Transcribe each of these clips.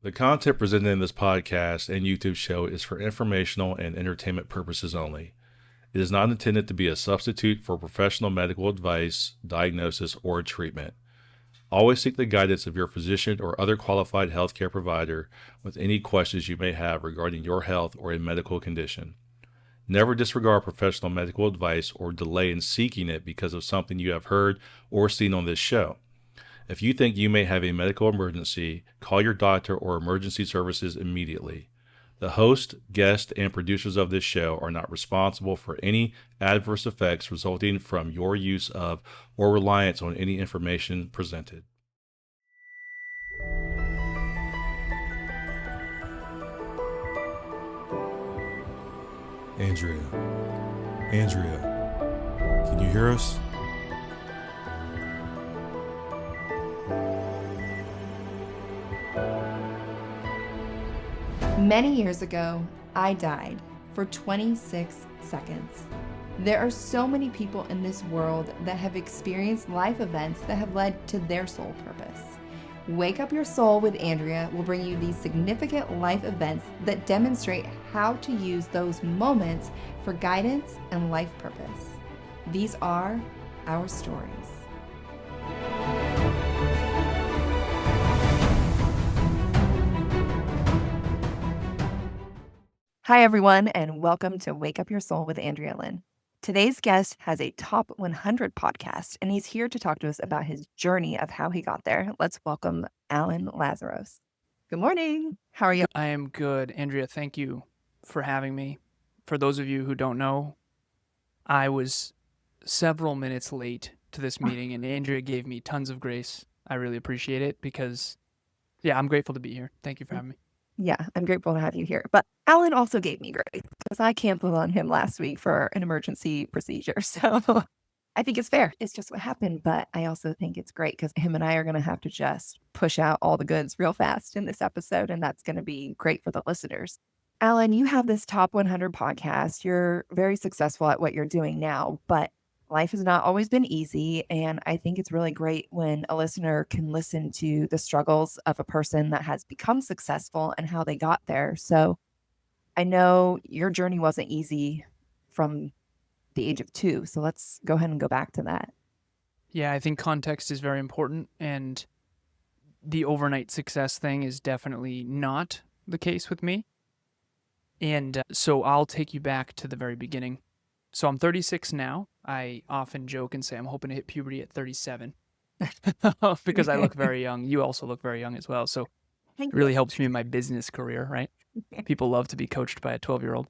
The content presented in this podcast and YouTube show is for informational and entertainment purposes only. It is not intended to be a substitute for professional medical advice, diagnosis, or treatment. Always seek the guidance of your physician or other qualified healthcare provider with any questions you may have regarding your health or a medical condition. Never disregard professional medical advice or delay in seeking it because of something you have heard or seen on this show. If you think you may have a medical emergency, call your doctor or emergency services immediately. The host, guests, and producers of this show are not responsible for any adverse effects resulting from your use of or reliance on any information presented. Andrea, can you hear us? Many years ago, I died for 26 seconds. There are so many people in this world that have experienced life events that have led to their soul purpose. Wake Up Your Soul with Andrea will bring you these significant life events that demonstrate how to use those moments for guidance and life purpose. These are our stories. Hi, everyone, and welcome to Wake Up Your Soul with Andrea Lynn. Today's guest has a top 100 podcast, and he's here to talk to us about his journey of how he got there. Let's welcome Alan Lazarus. Good morning. How are you? I am good. Andrea, thank you for having me. For those of you who don't know, I was several minutes late to this meeting, and Andrea gave me tons of grace. I really appreciate it because, I'm grateful to be here. Thank you for having me. Yeah, I'm grateful to have you here. But Alan also gave me grace because I canceled on him last week for an emergency procedure. So I think it's fair. It's just what happened. But I also think it's great because him and I are going to have to just push out all the goods real fast in this episode. And that's going to be great for the listeners. Alan, you have this top 100 podcast. You're very successful at what you're doing now, but life has not always been easy. And I think it's really great when a listener can listen to the struggles of a person that has become successful and how they got there. So I know your journey wasn't easy from the age of 2. So let's go ahead and go back to that. Yeah, I think context is very important. And the overnight success thing is definitely not the case with me. And so I'll take you back to the very beginning. So I'm 36 now. I often joke and say I'm hoping to hit puberty at 37 because I look very young. You also look very young as well. So it really helps me in my business career, right? People love to be coached by a 12-year-old.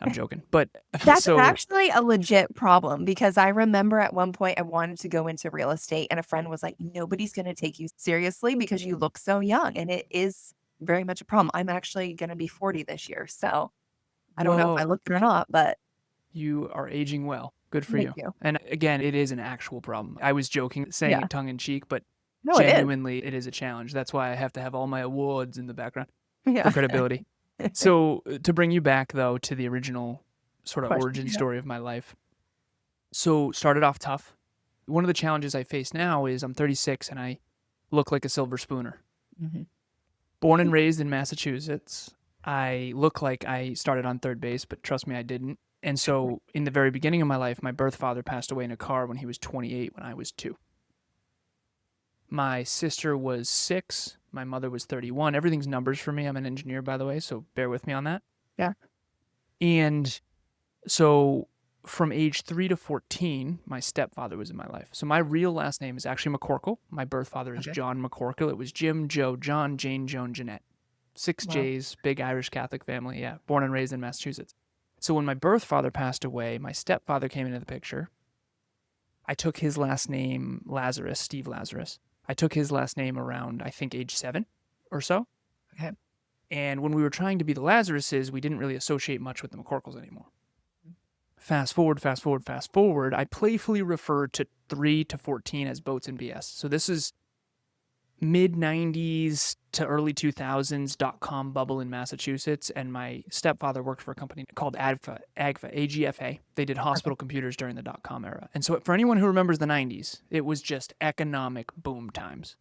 I'm joking. But that's actually a legit problem because I remember at one point I wanted to go into real estate and a friend was like, nobody's going to take you seriously because you look so young. And it is very much a problem. I'm actually going to be 40 this year. So I don't know if I look good or not, but you are aging well. Good for Thank you. And again, it is an actual problem. I was joking, saying it tongue in cheek, but no, genuinely, it is a challenge. That's why I have to have all my awards in the background for credibility. So to bring you back, though, to the original sort of origin story of my life. So started off tough. One of the challenges I face now is I'm 36 and I look like a silver spooner. Mm-hmm. Born and raised in Massachusetts. I look like I started on third base, but trust me, I didn't. And so in the very beginning of my life, my birth father passed away in a car when he was 28 when I was 2. My sister was 6. My mother was 31. Everything's numbers for me. I'm an engineer, by the way, so bear with me on that. Yeah. And so from age 3 to 14, my stepfather was in my life. So my real last name is actually McCorkle. My birth father is John McCorkle. It was Jim, Joe, John, Jane, Joan, Jeanette. 6 J's, big Irish Catholic family. Yeah, born and raised in Massachusetts. So when my birth father passed away, my stepfather came into the picture. I took his last name, Lazarus, Steve Lazarus. I took his last name around, I think, age 7 or so. Okay. And when we were trying to be the Lazaruses, we didn't really associate much with the McCorkles anymore. Fast forward, I playfully refer to 3 to 14 as Boats and BS. So this is mid-90s to early 2000s .com bubble in Massachusetts, and my stepfather worked for a company called AGFA. They did hospital computers during the .com era. And so for anyone who remembers the 90s, it was just economic boom times.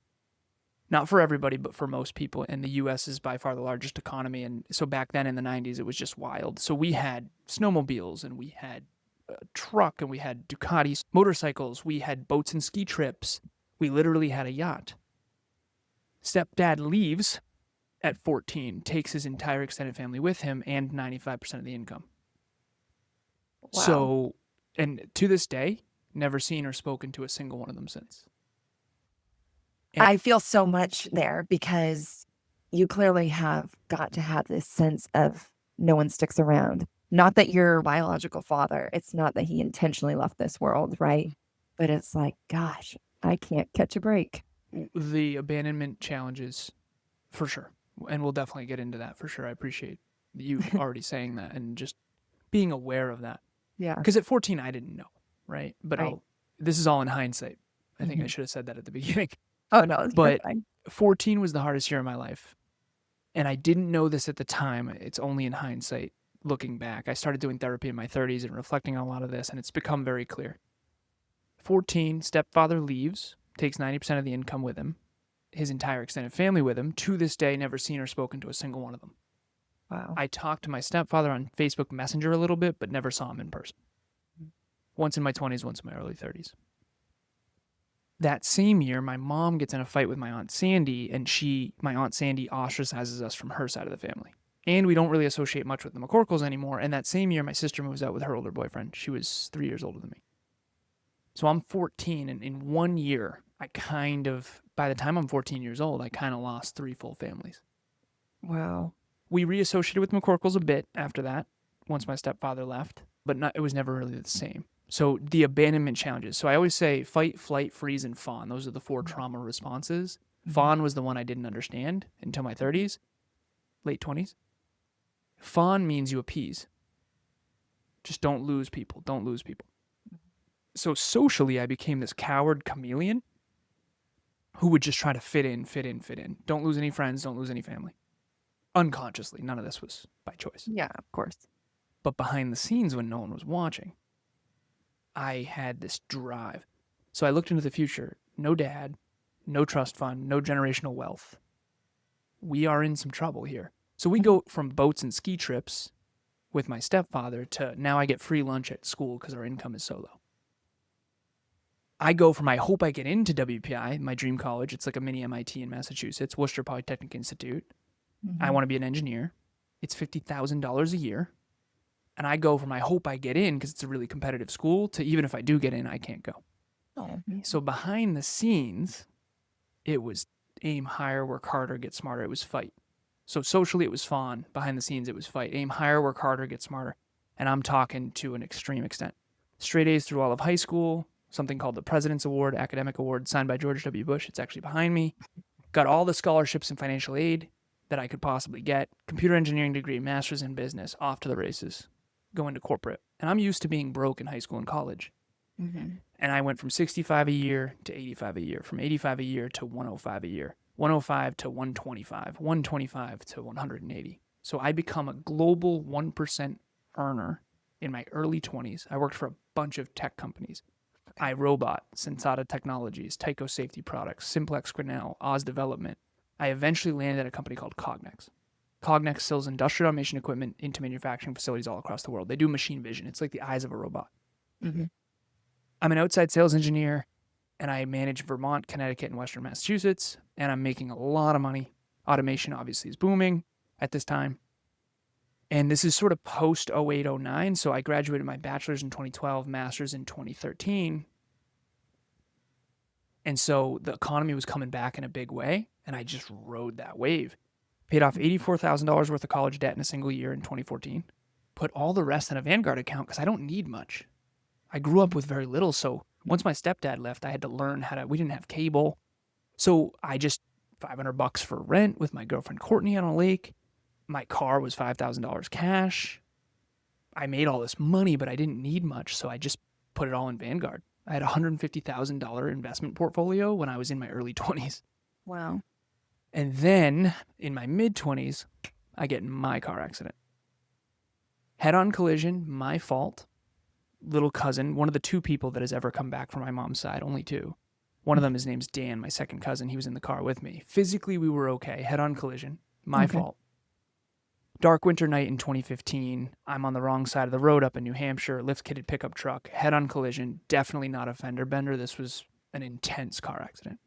Not for everybody, but for most people. And the U.S. is by far the largest economy. And so back then in the 90s, it was just wild. So we had snowmobiles and we had a truck and we had Ducatis motorcycles. We had boats and ski trips. We literally had a yacht. Stepdad leaves at 14, takes his entire extended family with him and 95% of the income. Wow. So, and to this day, never seen or spoken to a single one of them since. And I feel so much there because you clearly have got to have this sense of no one sticks around. Not that your biological father, it's not that he intentionally left this world, right? But it's like, gosh, I can't catch a break. the abandonment challenges, for sure. And we'll definitely get into that for sure. I appreciate you already saying that and just being aware of that. Yeah. Because at 14, I didn't know, right? But Right. this is all in hindsight. I think I Mhm. should have said that at the beginning. Oh, no, you're But fine. 14 was the hardest year of my life. And I didn't know this at the time. It's only in hindsight, looking back. I started doing therapy in my 30s and reflecting on a lot of this, and it's become very clear. 14, stepfather leaves, takes 90% of the income with him, his entire extended family with him. To this day, never seen or spoken to a single one of them. Wow. I talked to my stepfather on Facebook Messenger a little bit, but never saw him in person. Once in my 20s, once in my early 30s. That same year, my mom gets in a fight with my Aunt Sandy, and my Aunt Sandy ostracizes us from her side of the family. And we don't really associate much with the McCorkles anymore. And that same year, my sister moves out with her older boyfriend. She was 3 years older than me. So I'm 14, and in 1 year, by the time I'm 14 years old, I kind of lost 3 full families. Wow. We reassociated with McCorkles a bit after that, once my stepfather left, but it was never really the same. So the abandonment challenges. So I always say fight, flight, freeze, and fawn. Those are the 4 trauma responses. Fawn was the one I didn't understand until my 30s, late 20s. Fawn means you appease. Just don't lose people. Don't lose people. So socially, I became this coward chameleon who would just try to fit in. Don't lose any friends. Don't lose any family. Unconsciously. None of this was by choice. Yeah, of course. But behind the scenes, when no one was watching, I had this drive. So I looked into the future. No dad, no trust fund, no generational wealth. We are in some trouble here. So we go from boats and ski trips with my stepfather to now I get free lunch at school because our income is so low. I go from I hope I get into WPI, my dream college. It's like a mini MIT in Massachusetts, Worcester Polytechnic Institute. I want to be an engineer. It's $50,000 a year. And I go from I hope I get in because it's a really competitive school to even if I do get in, I can't go. Oh, So behind the scenes, it was aim higher, work harder, get smarter. It was fight. So socially, it was fawn. Behind the scenes, it was fight. Aim higher, work harder, get smarter. And I'm talking to an extreme extent. Straight A's through all of high school, something called the President's Award, Academic Award, signed by George W. Bush. It's actually behind me. Got all the scholarships and financial aid that I could possibly get. Computer engineering degree, master's in business, off to the races, going to corporate. And I'm used to being broke in high school and college. And I went from 65 a year to 85 a year, from 85 a year to 105 a year, 105 to 125, 125 to 180. So I become a global 1% earner in my early 20s. I worked for a bunch of tech companies. iRobot, Sensata Technologies, Tyco Safety Products, Simplex Grinnell, Oz Development. I eventually landed at a company called Cognex. Cognex sells industrial automation equipment into manufacturing facilities all across the world. They do machine vision. It's like the eyes of a robot. I'm an outside sales engineer, and I manage Vermont, Connecticut, and Western Massachusetts, and I'm making a lot of money. Automation obviously is booming at this time. And this is sort of post 08, 09, so I graduated my bachelor's in 2012, master's in 2013. And so the economy was coming back in a big way, and I just rode that wave. Paid off $84,000 worth of college debt in a single year in 2014. Put all the rest in a Vanguard account because I don't need much. I grew up with very little, so once my stepdad left, I had to learn we didn't have cable. So I just, $500 for rent with my girlfriend Courtney on a lake. My car was $5,000 cash. I made all this money, but I didn't need much, so I just put it all in Vanguard. I had a $150,000 investment portfolio when I was in my early 20s. Wow. And then in my mid-20s, I get in my car accident. Head-on collision, my fault. Little cousin, one of the 2 people that has ever come back from my mom's side, only 2. One of them, his name's Dan, my second cousin. He was in the car with me. Physically, we were okay. Head-on collision. My fault. Dark winter night in 2015. I'm on the wrong side of the road up in New Hampshire. Lift-kitted pickup truck. Head-on collision. Definitely not a fender bender. This was an intense car accident.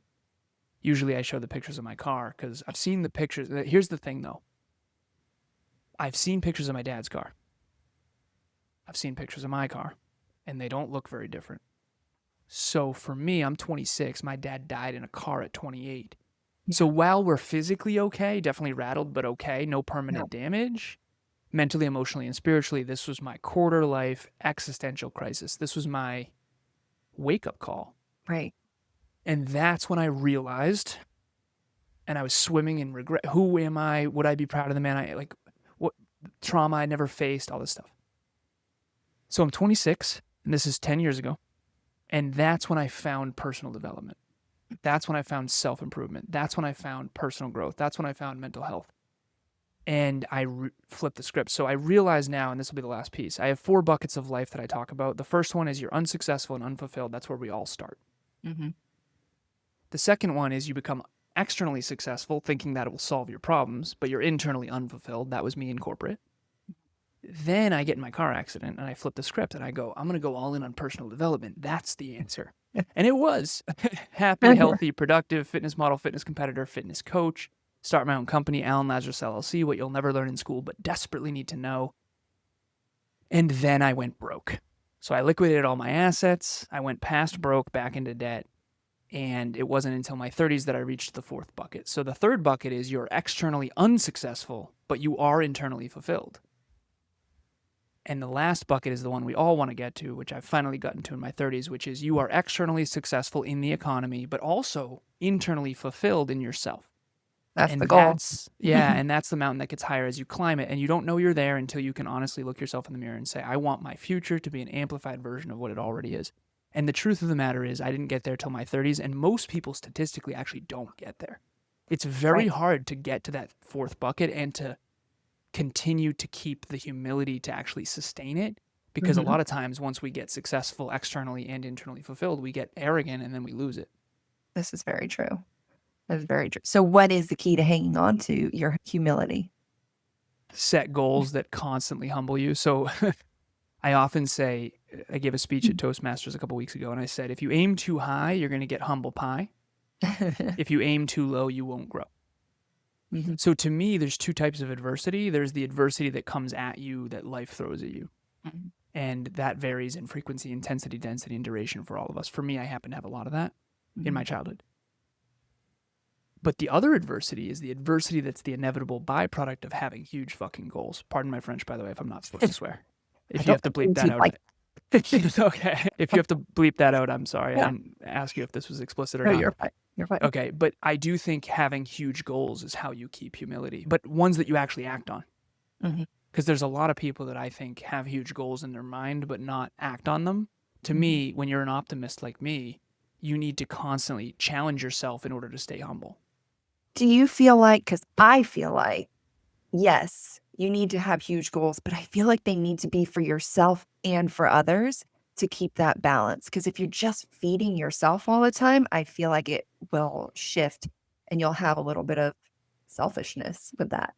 Usually I show the pictures of my car because I've seen the pictures. Here's the thing, though. I've seen pictures of my dad's car. I've seen pictures of my car, and they don't look very different. So for me, I'm 26. My dad died in a car at 28. So while we're physically okay, definitely rattled, but okay, no permanent damage, mentally, emotionally, and spiritually, this was my quarter-life existential crisis. This was my wake-up call. Right. And that's when I realized, and I was swimming in regret. Who am I? Would I be proud of the man I, like, what trauma I never faced, all this stuff. So I'm 26, and this is 10 years ago. And that's when I found personal development. That's when I found self-improvement. That's when I found personal growth. That's when I found mental health. And I flipped the script. So I realize now, and this will be the last piece, I have 4 buckets of life that I talk about. The first one is you're unsuccessful and unfulfilled. That's where we all start. Mm-hmm. The second one is you become externally successful, thinking that it will solve your problems, but you're internally unfulfilled. That was me in corporate. Then I get in my car accident and I flip the script and I go, I'm going to go all in on personal development. That's the answer. And it was. Happy, healthy, productive, fitness model, fitness competitor, fitness coach, start my own company, Alan Lazarus LLC, what you'll never learn in school but desperately need to know. And then I went broke. So I liquidated all my assets. I went past broke, back into debt. And it wasn't until my 30s that I reached the 4th bucket. So the 3rd bucket is you're externally unsuccessful, but you are internally fulfilled. And the last bucket is the one we all want to get to, which I've finally gotten to in my 30s, which is you are externally successful in the economy, but also internally fulfilled in yourself. That's the goal. And that's the mountain that gets higher as you climb it. And you don't know you're there until you can honestly look yourself in the mirror and say, I want my future to be an amplified version of what it already is. And the truth of the matter is I didn't get there till my 30s, and most people statistically actually don't get there. It's very hard to get to that 4th bucket and to continue to keep the humility to actually sustain it, because a lot of times once we get successful externally and internally fulfilled, we get arrogant and then we lose it. This is very true. That is very true. So what is the key to hanging on to your humility? Set goals that constantly humble you. So I often say, I gave a speech at Toastmasters a couple weeks ago, and I said, if you aim too high, you're going to get humble pie. If you aim too low, you won't grow. So to me, there's 2 types of adversity. There's the adversity that comes at you that life throws at you. And that varies in frequency, intensity, density, and duration for all of us. For me, I happen to have a lot of that in my childhood. But the other adversity is the adversity that's the inevitable byproduct of having huge fucking goals. Pardon my French, by the way, if I'm not supposed to swear. If you have to bleep that out. Okay. If you have to bleep that out, I'm sorry. I didn't ask you if this was explicit or not. You're fine. You're fine. Okay, but I do think having huge goals is how you keep humility, but ones that you actually act on. Because there's a lot of people that I think have huge goals in their mind but not act on them. To me, when you're an optimist like me, you need to constantly challenge yourself in order to stay humble. Do you feel like, because I feel like, yes, you need to have huge goals, but I feel like they need to be for yourself and for others to keep that balance. Because if you're just feeding yourself all the time, I feel like it will shift and you'll have a little bit of selfishness with that.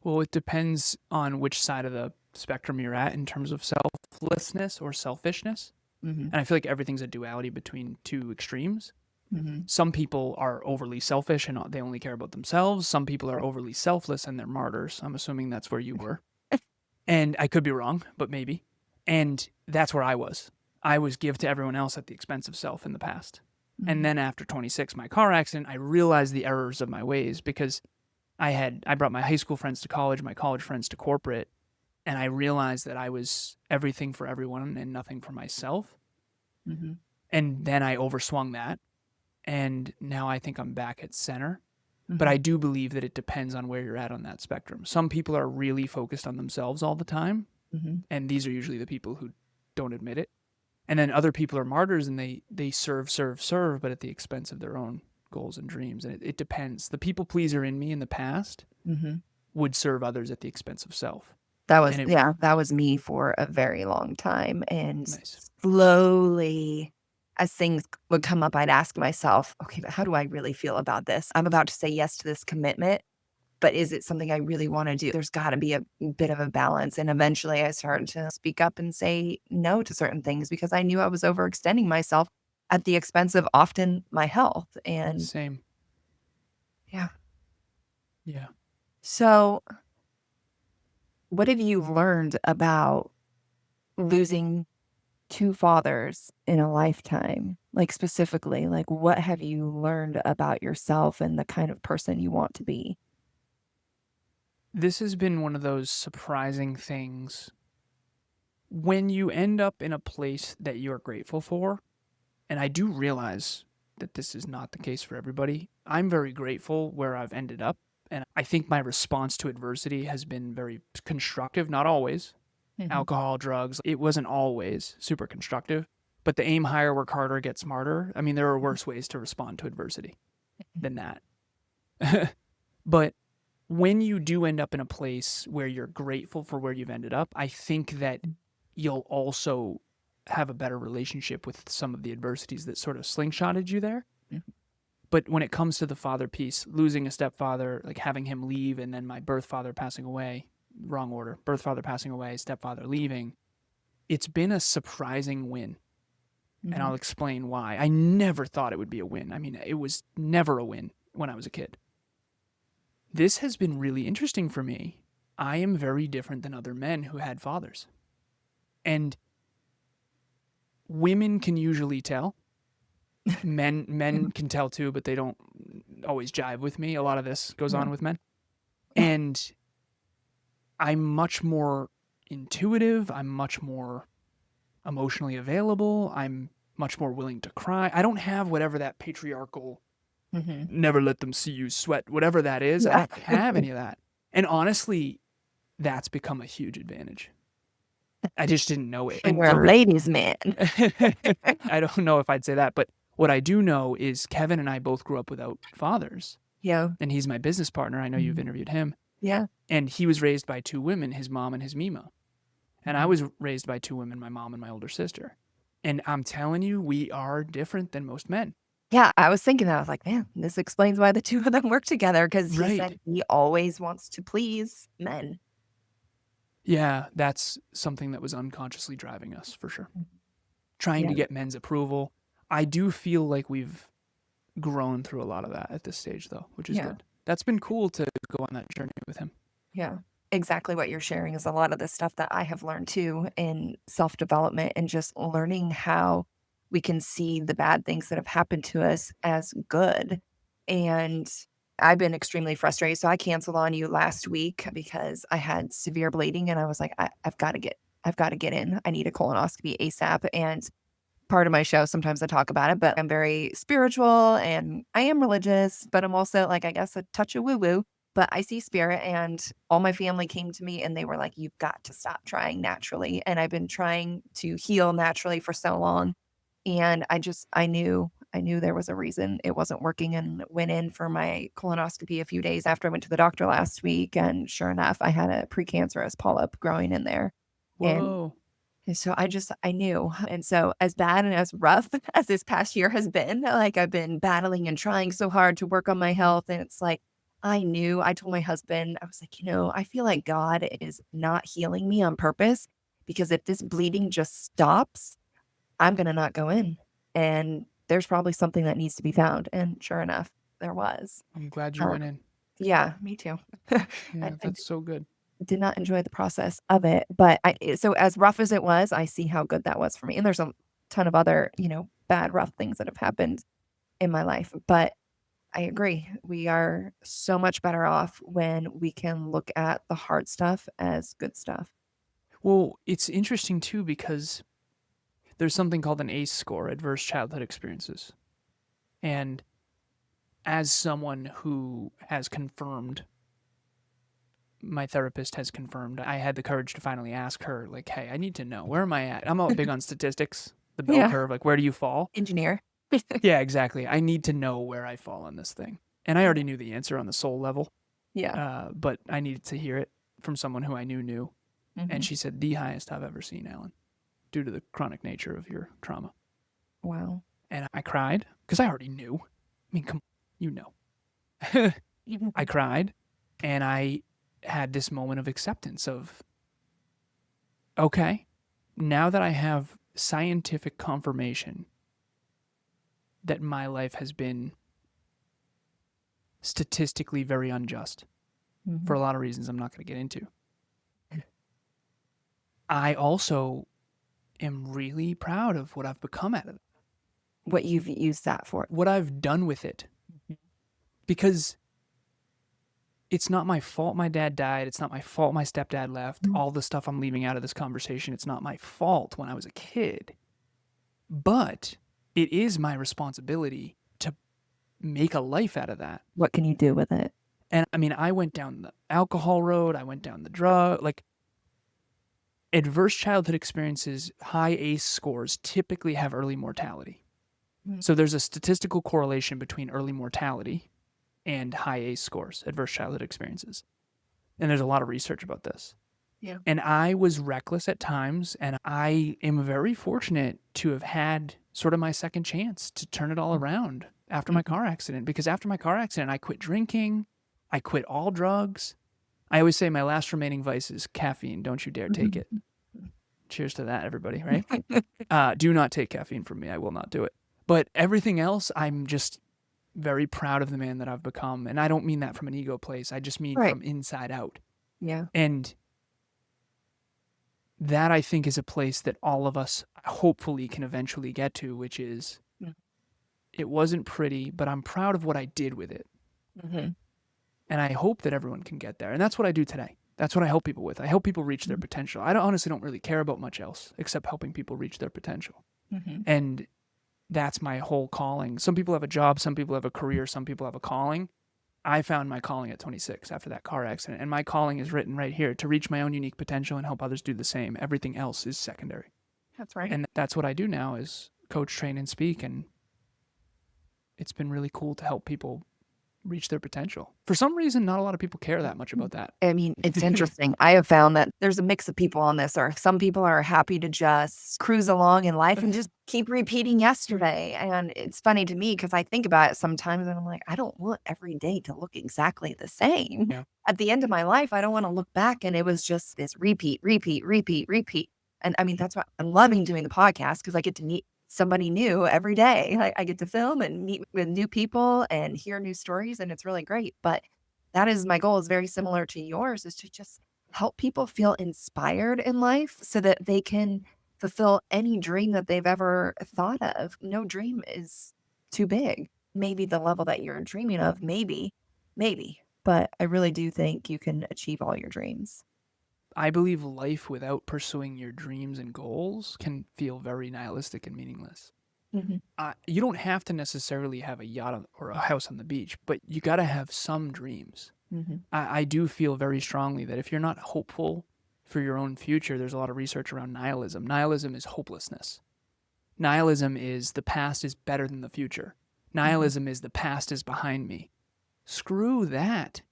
Well, it depends on which side of the spectrum you're at in terms of selflessness or selfishness. And I feel like everything's a duality between 2 extremes. Some people are overly selfish and they only care about themselves. Some people are overly selfless and they're martyrs. I'm assuming that's where you were. And I could be wrong, but maybe. And that's where I was. I was give to everyone else at the expense of self in the past. And then after 26, my car accident, I realized the errors of my ways, because I brought my high school friends to college, my college friends to corporate, and I realized that I was everything for everyone and nothing for myself. And then I overswung that. And now I think I'm back at center. But I do believe that it depends on where you're at on that spectrum. Some people are really focused on themselves all the time. And these are usually the people who don't admit it. And then other people are martyrs and they serve, but at the expense of their own goals and dreams. And it depends. The people pleaser in me in the past would serve others at the expense of self. That was me for a very long time. And slowly, as things would come up, I'd ask myself, okay, but how do I really feel about this? I'm about to say yes to this commitment, but is it something I really want to do? There's got to be a bit of a balance. And eventually I started to speak up and say no to certain things because I knew I was overextending myself at the expense of often my health. And Same. yeah. Yeah. So what have you learned about losing two fathers in a lifetime? Like specifically, like what have you learned about yourself and the kind of person you want to be? This has been one of those surprising things. When you end up in a place that you're grateful for, and I do realize that this is not the case for everybody, I'm very grateful where I've ended up. And I think my response to adversity has been very constructive, not always. Alcohol, drugs, it wasn't always super constructive. But the aim higher, work harder, get smarter. I mean, there are worse ways to respond to adversity than that. But when you do end up in a place where you're grateful for where you've ended up, I think that you'll also have a better relationship with some of the adversities that sort of slingshotted you there. But when it comes to the father piece, losing a stepfather, like having him leave, and then my birth father passing away, wrong order, birth father passing away, stepfather leaving, it's been a surprising win. And I'll explain why. I never thought it would be a win. I mean, it was never a win when I was a kid. This has been really interesting for me. I am very different than other men who had fathers. And women can usually tell. Men can tell too, but they don't always jive with me. A lot of this goes on with men. And I'm much more intuitive. I'm much more emotionally available. I'm much more willing to cry. I don't have whatever that patriarchal, never let them see you sweat, whatever that is. I don't have any of that. And honestly, that's become a huge advantage. I just didn't know it. And we're a ladies' man. I don't know if I'd say that, but what I do know is Kevin and I both grew up without fathers. Yeah. And he's my business partner. I know you've interviewed him. Yeah. And he was raised by two women, his mom and his Mima. And I was raised by two women, my mom and my older sister. And I'm telling you, we are different than most men. Yeah, I was thinking that. I was like, man, this explains why the two of them work together, because he said he always wants to please men. Yeah, that's something that was unconsciously driving us, for sure. Trying to get men's approval. I do feel like we've grown through a lot of that at this stage, though, which is good. That's been cool to go on that journey with him. Yeah. Exactly what you're sharing is a lot of the stuff that I have learned too in self-development and just learning how we can see the bad things that have happened to us as good. And I've been extremely frustrated. So I canceled on you last week because I had severe bleeding and I was like, I've got to get in. I need a colonoscopy ASAP. And part of my show, sometimes I talk about it, but I'm very spiritual and I am religious, but I'm also like, I guess, a touch of woo-woo. But I see spirit, and all my family came to me and they were like, you've got to stop trying naturally. And I've been trying to heal naturally for so long. And I knew there was a reason it wasn't working, and went in for my colonoscopy a few days after I went to the doctor last week. And sure enough, I had a precancerous polyp growing in there. Whoa. And so I knew. And so as bad and as rough as this past year has been, like I've been battling and trying so hard to work on my health. And it's like, I told my husband, I was like, I feel like God is not healing me on purpose, because if this bleeding just stops, I'm going to not go in. And there's probably something that needs to be found. And sure enough, there was. I'm glad you went in. Yeah, me too. Yeah, that's so good. Did not enjoy the process of it. But so as rough as it was, I see how good that was for me. And there's a ton of other, bad, rough things that have happened in my life. But I agree. We are so much better off when we can look at the hard stuff as good stuff. Well, it's interesting too, because there's something called an ACE score, Adverse Childhood Experiences. And as someone who has confirmed, my therapist has confirmed, I had the courage to finally ask her, like, hey, I need to know, where am I at? I'm all big on statistics, the bell curve, like, where do you fall? Engineer. Yeah, exactly. I need to know where I fall on this thing. And I already knew the answer on the soul level. Yeah. But I needed to hear it from someone who I knew. And she said, the highest I've ever seen, Alan, due to the chronic nature of your trauma. Wow. and I cried because I already knew. I mean, come, you know. I cried, and I had this moment of acceptance of, okay, now that I have scientific confirmation that my life has been statistically very unjust for a lot of reasons I'm not going to get into, I also am really proud of what I've become out of it, What you've used that for. what I've done with it. Because it's not my fault my dad died. It's not my fault my stepdad left. All the stuff I'm leaving out of this conversation, it's not my fault when I was a kid. But it is my responsibility to make a life out of that. What can you do with it? And I mean, I went down the alcohol road. I went down the drug. Like, adverse childhood experiences, high ACE scores typically have early mortality. So there's a statistical correlation between early mortality and high ACE scores, adverse childhood experiences. And there's a lot of research about this. Yeah. And I was reckless at times, and I am very fortunate to have had sort of my second chance to turn it all around after my car accident. Because after my car accident, I quit drinking. I quit all drugs. I always say my last remaining vice is caffeine. Don't you dare take it. Cheers to that, everybody, right? Do not take caffeine from me. I will not do it. But everything else, I'm just very proud of the man that I've become. And I don't mean that from an ego place. I just mean from inside out. Yeah. And that, I think, is a place that all of us hopefully can eventually get to, which is, it wasn't pretty, but I'm proud of what I did with it. And I hope that everyone can get there. And that's what I do today. That's what I help people with. I help people reach their potential. I honestly don't really care about much else except helping people reach their potential. And that's my whole calling. Some people have a job, some people have a career, some people have a calling. I found my calling at 26 after that car accident. And my calling is written right here: to reach my own unique potential and help others do the same. Everything else is secondary. That's right. And that's what I do now, is coach, train, and speak. And it's been really cool to help people reach their potential. For some reason, not a lot of people care that much about that. I mean, it's interesting. I have found that there's a mix of people on this earth. Some people are happy to just cruise along in life and just keep repeating yesterday. And it's funny to me because I think about it sometimes and I'm like, I don't want every day to look exactly the same. Yeah. At the end of my life, I don't want to look back and it was just this repeat. And I mean, that's why I'm loving doing the podcast, because I get to meet somebody new every day. I get to film and meet with new people and hear new stories, and it's really great. But that is my goal, is very similar to yours, is to just help people feel inspired in life so that they can fulfill any dream that they've ever thought of. No dream is too big. Maybe the level that you're dreaming of, maybe, but I really do think you can achieve all your dreams. I believe life without pursuing your dreams and goals can feel very nihilistic and meaningless. You don't have to necessarily have a yacht or a house on the beach, but you got to have some dreams. I do feel very strongly that if you're not hopeful for your own future, there's a lot of research around nihilism. Nihilism is hopelessness. Nihilism is the past is better than the future. Nihilism is the past is behind me. Screw that.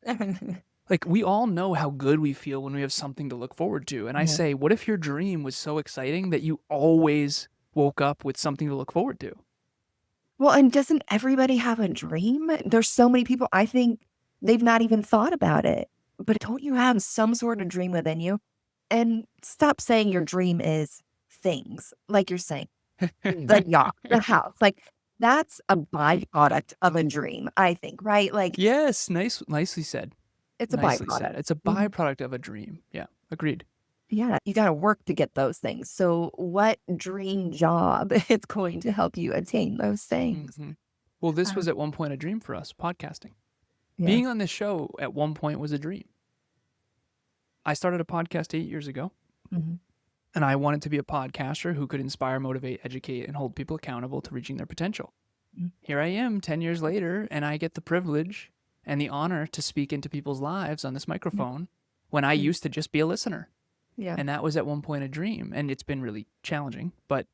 Like, we all know how good we feel when we have something to look forward to. And I say, what if your dream was so exciting that you always woke up with something to look forward to? Well, and doesn't everybody have a dream? There's so many people, I think they've not even thought about it. But don't you have some sort of dream within you? And stop saying your dream is things, like you're saying, the yacht, the house. Like, that's a byproduct of a dream, I think, right? Like, yes, nicely said. It's a Nicely byproduct. said. It's a byproduct of a dream. Yeah, agreed. Yeah, you got to work to get those things. So what dream job is going to help you attain those things? Well, this was at one point a dream for us, podcasting. Yeah. Being on this show at one point was a dream. I started a podcast 8 years ago, and I wanted to be a podcaster who could inspire, motivate, educate, and hold people accountable to reaching their potential. Here I am 10 years later, and I get the privilege and the honor to speak into people's lives on this microphone when I used to just be a listener. Yeah. And that was at one point a dream, and it's been really challenging, but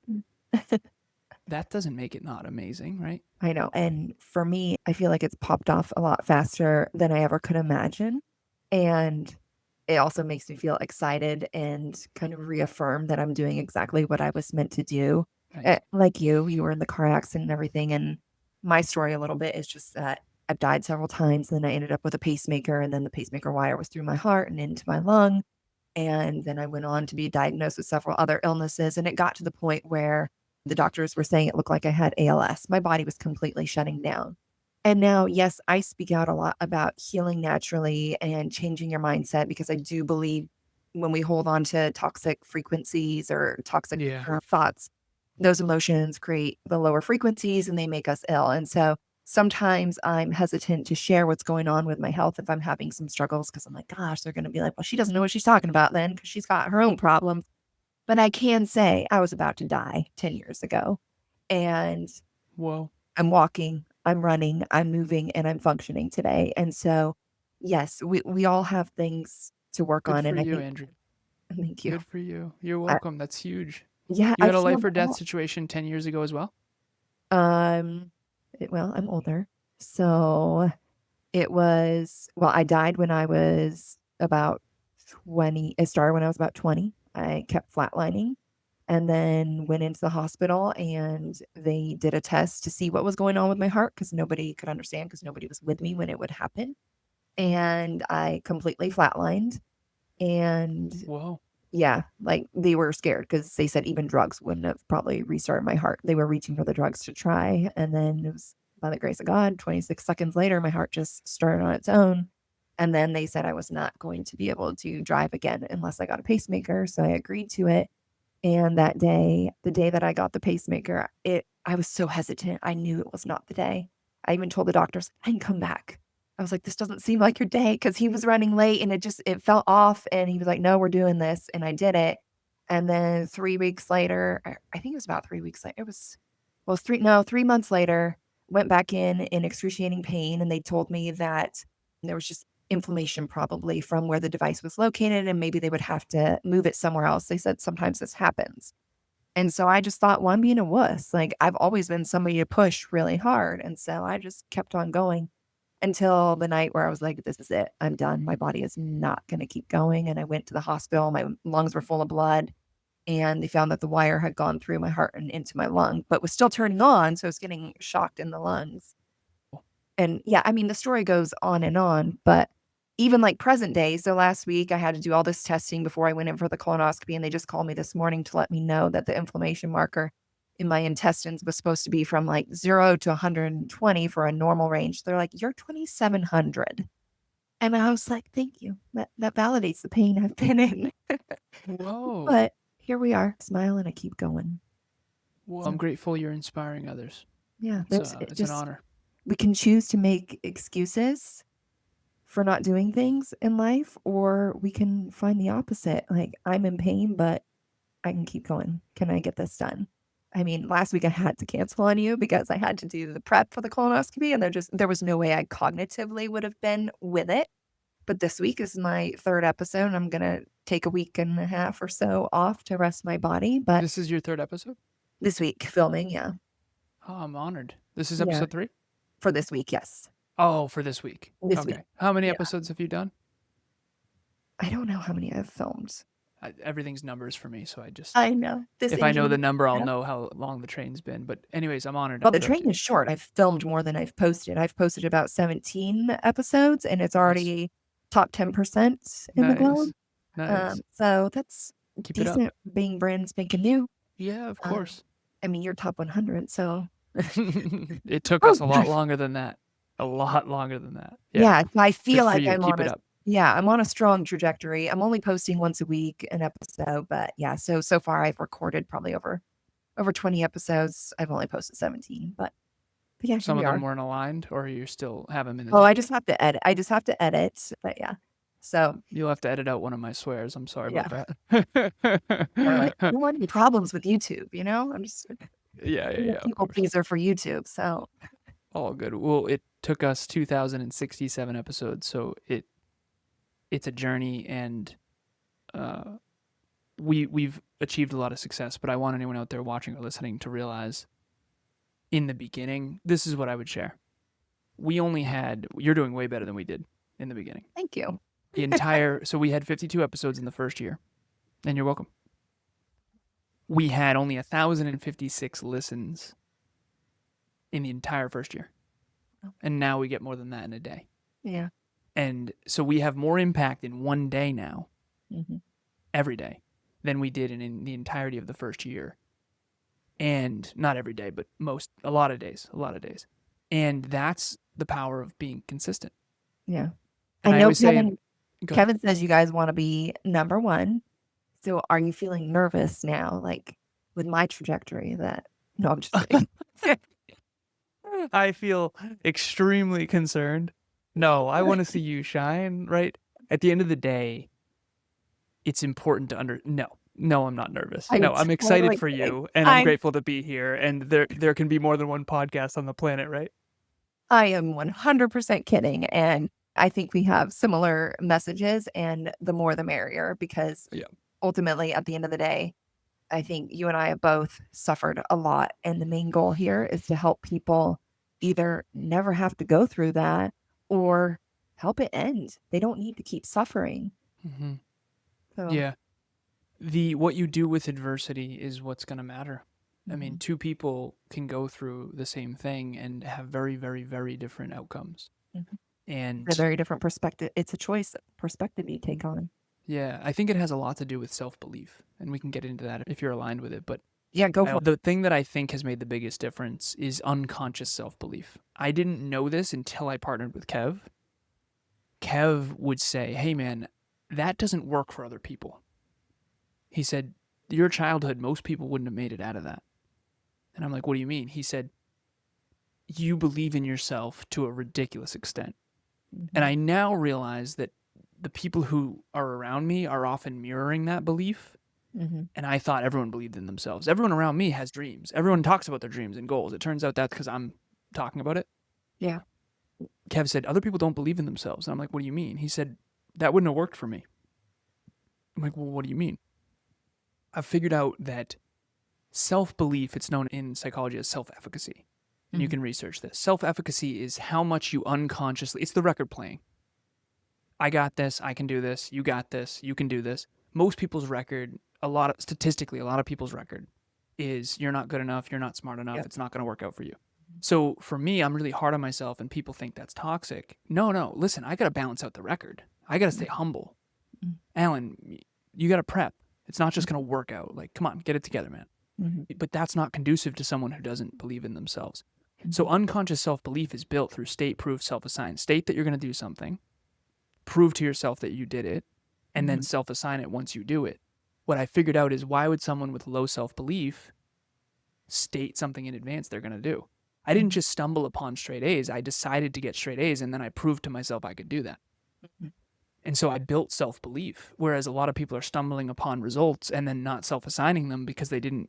that doesn't make it not amazing, right? I know. And for me, I feel like it's popped off a lot faster than I ever could imagine. And it also makes me feel excited and kind of reaffirm that I'm doing exactly what I was meant to do. Nice. Like you were in the car accident and everything. And my story a little bit is just that I've died several times. And then I ended up with a pacemaker, and then the pacemaker wire was through my heart and into my lung. And then I went on to be diagnosed with several other illnesses. And it got to the point where the doctors were saying it looked like I had ALS. My body was completely shutting down. And now, yes, I speak out a lot about healing naturally and changing your mindset, because I do believe when we hold on to toxic frequencies or toxic Yeah. thoughts, those emotions create the lower frequencies and they make us ill. And so sometimes I'm hesitant to share what's going on with my health if I'm having some struggles, because I'm like, gosh, they're going to be like, well, she doesn't know what she's talking about then, because she's got her own problems. But I can say I was about to die 10 years ago, and Whoa. I'm walking, I'm running, I'm moving, and I'm functioning today. And so, yes, we all have things to work Good on. for And I you, think, Andrew. thank you. Good for you. You're I, welcome. That's huge. yeah, You I had a feel life or death that. situation 10 years ago as well? Well, I'm older. So I died when I was about 20. It started when I was about 20. I kept flatlining and then went into the hospital, and they did a test to see what was going on with my heart, because nobody could understand, because nobody was with me when it would happen. And I completely flatlined. And Whoa. yeah, like they were scared, because they said even drugs wouldn't have probably restarted my heart. They were reaching for the drugs to try. And then it was by the grace of God, 26 seconds later, my heart just started on its own. And then they said I was not going to be able to drive again unless I got a pacemaker. So I agreed to it. And that day, the day that I got the pacemaker, I was so hesitant. I knew it was not the day. I even told the doctors, I can come back. I was like, this doesn't seem like your day, because he was running late and it felt off. And he was like, no, we're doing this. And I did it. And then 3 weeks later, I think it was about 3 weeks later. Well, 3 months later, went back in excruciating pain. And they told me that there was just inflammation probably from where the device was located, and maybe they would have to move it somewhere else. They said sometimes this happens. And so I just thought, well, I'm being a wuss. Like, I've always been somebody to push really hard. And so I just kept on going until the night where I was like, this is it. I'm done. My body is not going to keep going. And I went to the hospital. My lungs were full of blood, and they found that the wire had gone through my heart and into my lung, but was still turning on. So I was getting shocked in the lungs. And yeah, I mean, the story goes on, but even like present day. So last week I had to do all this testing before I went in for the colonoscopy, and they just called me this morning to let me know that the inflammation marker in my intestines was supposed to be from like 0 to 120 for a normal range. They're like, you're 2,700. And I was like, thank you. That validates the pain I've been in. Whoa. But here we are, smile, and I keep going. Well, I'm grateful you're inspiring others. Yeah, It's an honor. We can choose to make excuses for not doing things in life, or we can find the opposite. Like, I'm in pain, but I can keep going. Can I get this done? I mean, last week I had to cancel on you because I had to do the prep for the colonoscopy, and there was no way I cognitively would have been with it. But this week is my third episode, and I'm gonna take a week and a half or so off to rest my body. But This is your third episode? this week filming, yeah. Oh, I'm honored. This is Yeah. episode 3? For this week, yes. Oh, for this week. This week. How many Yeah. episodes have you done? I don't know how many I've filmed. Everything's numbers for me, so I know. if I know the number, I'll Yeah. know how long the train's been. But anyways, I'm honored. Well, the train is short. I've filmed more than I've posted. I've posted about 17 episodes, and it's already top 10% in the globe. Nice. So that's Keep it up. decent, being brand spanking new. Yeah, of course. I mean, you're top 100, so It took us a lot longer than that. A lot longer than that. yeah, I feel Good for like you. I'm Keep on it up. I'm on a strong trajectory. I'm only posting once a week an episode, but yeah, so far I've recorded probably over 20 episodes. I've only posted 17, but yeah, Some here of we them are. weren't aligned, or you still have them in the Oh, tank? I just have to edit, but yeah. So You'll have to edit out one of my swears. I'm sorry about or like, that. don't want any problems with YouTube, I'm just Yeah. people pleaser for YouTube. So All good. Well, it took us 2,067 episodes, so it's a journey, and we've achieved a lot of success. But I want anyone out there watching or listening to realize, in the beginning, this is what I would share. You're doing way better than we did in the beginning. thank you. So we had 52 episodes in the first year, and you're welcome. we had only 1,056 listens in the entire first year. And now we get more than that in a day. Yeah. And so we have more impact in one day now, Mm-hmm. every day, than we did in the entirety of the first year. And not every day, but a lot of days. And that's the power of being consistent. Yeah. And I know always say, Kevin says you guys want to be number one. So are you feeling nervous now, like with my trajectory no, I'm just kidding. I feel extremely concerned. No, I want to see you shine, right? At the end of the day, it's important to No, I'm not nervous. I'm excited for you, and I'm grateful to be here, and there can be more than one podcast on the planet, right? I am 100% kidding, and I think we have similar messages, and the more the merrier, because ultimately, at the end of the day, I think you and I have both suffered a lot, and the main goal here is to help people either never have to go through that or help it end. They don't need to keep suffering. Mm-hmm. So. Yeah. What you do with adversity is what's going to matter. Mm-hmm. I mean, two people can go through the same thing and have very, very, very different outcomes. Mm-hmm. And a very different perspective. It's a choice perspective you take on. Yeah, I think it has a lot to do with self-belief, and we can get into that if you're aligned with it. But yeah, go for it. The thing that I think has made the biggest difference is unconscious self-belief. I didn't know this until I partnered with Kev. Kev would say, "Hey man, that doesn't work for other people." He said, "Your childhood, most people wouldn't have made it out of that." And I'm like, "What do you mean?" He said, "You believe in yourself to a ridiculous extent." Mm-hmm. And I now realize that the people who are around me are often mirroring that belief. Mm-hmm. And I thought everyone believed in themselves. Everyone around me has dreams. Everyone talks about their dreams and goals. It turns out that's because I'm talking about it. Yeah. Kev said, other people don't believe in themselves. And I'm like, what do you mean? He said, that wouldn't have worked for me. I'm like, well, what do you mean? I've figured out that self-belief, it's known in psychology as self-efficacy. And you can research this. Self-efficacy is how much you unconsciously, it's the record playing. I got this, I can do this, you got this, you can do this. Most people's record, statistically, a lot of people's record is you're not good enough, you're not smart enough, it's not going to work out for you. So for me, I'm really hard on myself and people think that's toxic. No, listen, I got to balance out the record. I got to stay humble. Alan, you got to prep. It's not just going to work out. Like, come on, get it together, man. Mm-hmm. But that's not conducive to someone who doesn't believe in themselves. So unconscious self-belief is built through state, prove, self-assign. State that you're going to do something. Prove to yourself that you did it, and then self-assign it once you do it. What I figured out is why would someone with low self-belief state something in advance they're going to do? I didn't just stumble upon straight A's. I decided to get straight A's, and then I proved to myself I could do that. And so I built self-belief, whereas a lot of people are stumbling upon results and then not self-assigning them because they didn't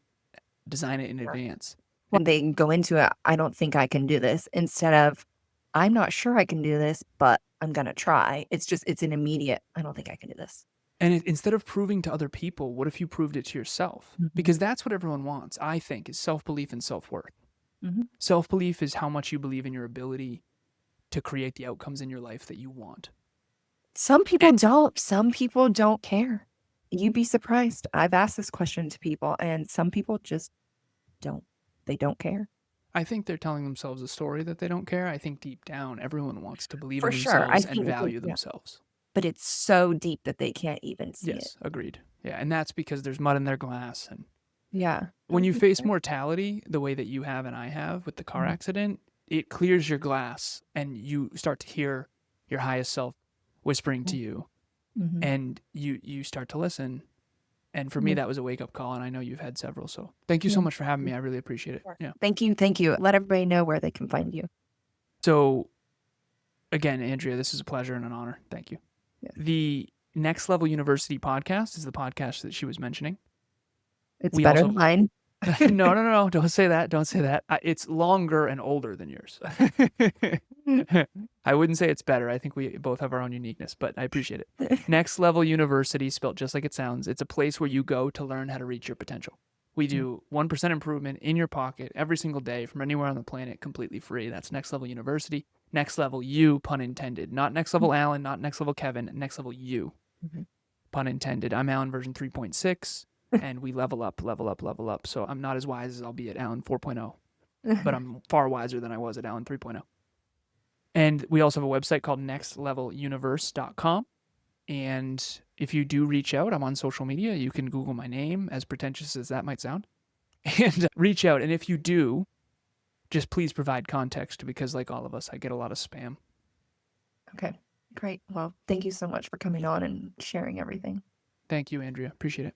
design it in advance. When they go into it, I don't think I can do this, instead of, I'm not sure I can do this, but I'm going to try. It's an immediate, I don't think I can do this. And instead of proving to other people, what if you proved it to yourself? Mm-hmm. Because that's what everyone wants, I think, is self-belief and self-worth. Mm-hmm. Self-belief is how much you believe in your ability to create the outcomes in your life that you want. Some people don't. Some people don't care. You'd be surprised. I've asked this question to people, and some people just don't. They don't care. I think they're telling themselves a story that they don't care. I think deep down, everyone wants to believe in themselves and value themselves. But it's so deep that they can't even see it. Yes, agreed. Yeah, and that's because there's mud in their glass. And yeah. When you face mortality the way that you have and I have with the car accident, it clears your glass and you start to hear your highest self whispering to you. Mm-hmm. And you start to listen. And for me, that was a wake-up call, and I know you've had several. So thank you so much for having me. I really appreciate it. Yeah. Thank you. Let everybody know where they can find you. So, again, Andrea, this is a pleasure and an honor. Thank you. Yeah. The Next Level University podcast is the podcast that she was mentioning. It's better than mine. No. Don't say that. It's longer and older than yours. I wouldn't say it's better. I think we both have our own uniqueness, but I appreciate it. Next Level University, spelled just like it sounds. It's a place where you go to learn how to reach your potential. We do 1% improvement in your pocket every single day from anywhere on the planet, completely free. That's Next Level University. Next Level You, pun intended. Not Next Level Alan, not Next Level Kevin, Next Level You, pun intended. I'm Alan version 3.6. and we level up. So I'm not as wise as I'll be at Alan 4.0, but I'm far wiser than I was at Alan 3.0. And we also have a website called nextleveluniverse.com. And if you do reach out, I'm on social media. You can Google my name, as pretentious as that might sound, and reach out. And if you do, just please provide context, because like all of us, I get a lot of spam. Okay, great. Well, thank you so much for coming on and sharing everything. Thank you, Andrea. Appreciate it.